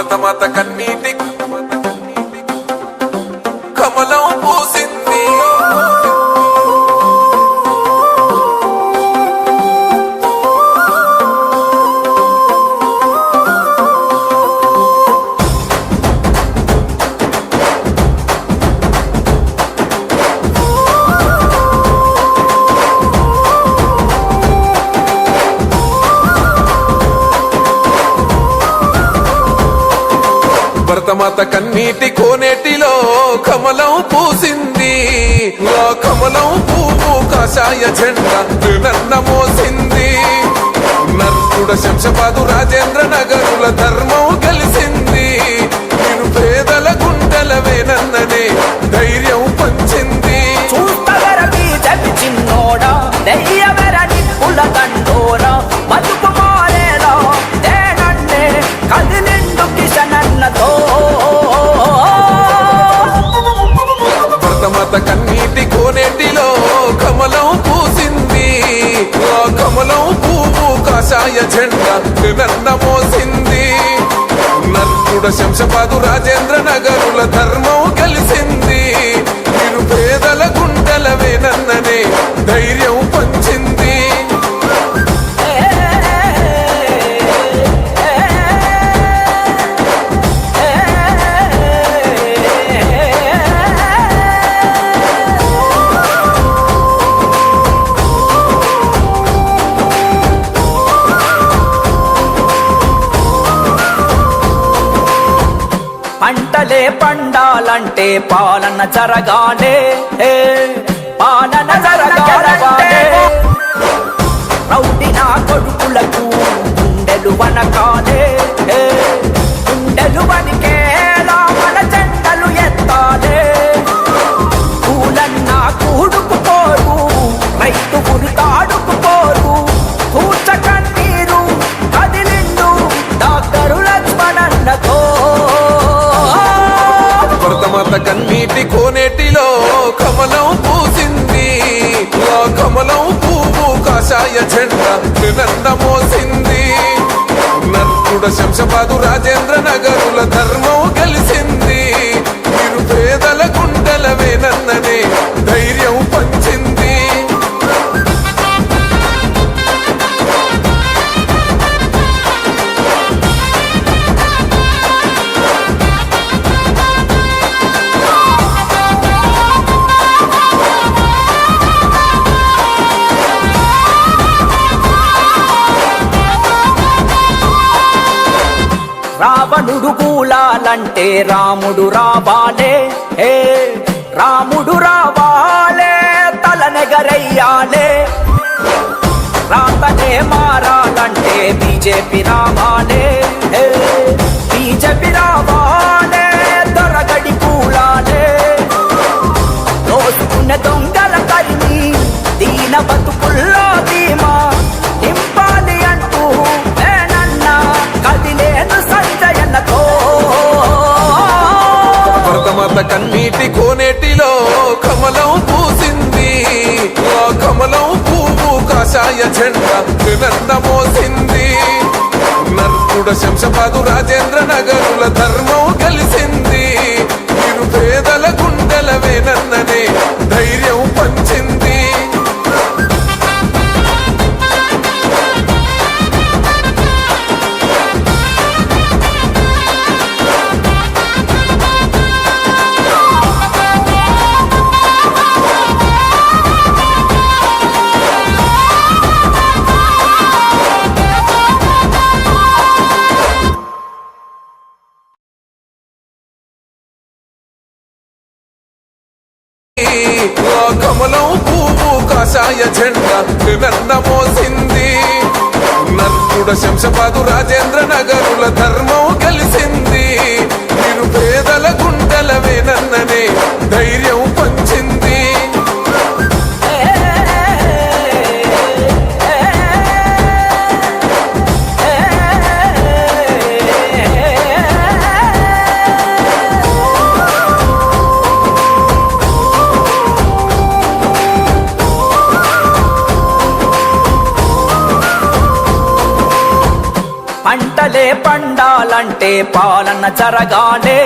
భరతమాత కన్నీటి కమలం పూసింది. భరతమాత కన్నీటి కోనేటిలో కమలం పూసింది. ఆ కమలం పువ్వు కాషాయ జెండా నన్న మోసింది. నర్సుడ శంషాబాదు రాజేంద్ర నగరుల ధర్మం గెలిసింది. నేను పేదల గుండెల వేనన్ననే ధైర్యం పంచింది. భరతమాత కన్నీటి కోనేటిలో కమలం పూసింది. ఆ కమలం పువ్వు కాషాయ జెండా నన్న మోసింది. నర్సుడ శంషాబాదు రాజేంద్ర నగరుల ధర్మం గెలిసింది. నేను పేదల గుండెల వేనన్ననే ధైర్యం పంచింది. పంటలే పండాలంటే పాలన జరగాలే, పాలన జరగాలంటే రౌడీ నా కొడుకులకు గుండెలు వనకాలే, గుండెలు వనికేలా మన జెండలు ఎత్తాలే. పూలన్నా కూడుకుపోరు, రైతు ఉరితాడుకుపోరు, కూర్చ కన్నీరు కదిలిండు డాక్టరు లక్ష్మణన్నతో. భరతమాత కన్నీటి కోనేటిలో కమలం పూసింది. ఆ కమలం పువ్వు కాషాయ జెండా నన్న మోసింది. నర్సుడ శంషాబాదు రాజేంద్ర నగరుల ధర్మం గెలిసింది. నేను పేదల గుండెల వేనన్ననే ధైర్యం పంచింది. రావణుడు కూలాలంటే రాముడు రావాలే, రాముడు రావాలే, తలనెగరయ్యాలే. రాతనే మారాలంటే బీజేపీ రావాలే, బీజేపీ రావాలే, దొరగడి కూలాలే. దోసుకున్న దొంగల తరిమి దీన బతుకుల్లో ధీమా నింపాలి అంటూ కదిలేను సంజయన్నతో. భరతమాత కన్నీటి కోనేటిలో కమలం పూసింది. ఆ కమలం పువ్వు కాషాయ జెండా నన్న మోసింది. నర్సుడ శంషాబాదు రాజేంద్ర నగరుల ధర్మం గెలిసింది. నేను పేదల గుండెల వేనన్ననే ధైర్యం పంచింది. ఆ కమలం పువ్వు కాషాయ జెండా నన్న మోసింది. నర్సుడ శంషాబాదు రాజేంద్ర నగరుల ధర్మం గెలిసింది. నేను పేదల గుండెల వేనన్ననే ధైర్యం పంచింది. పంటలే పండాల అంటే పాలన జరగాలే.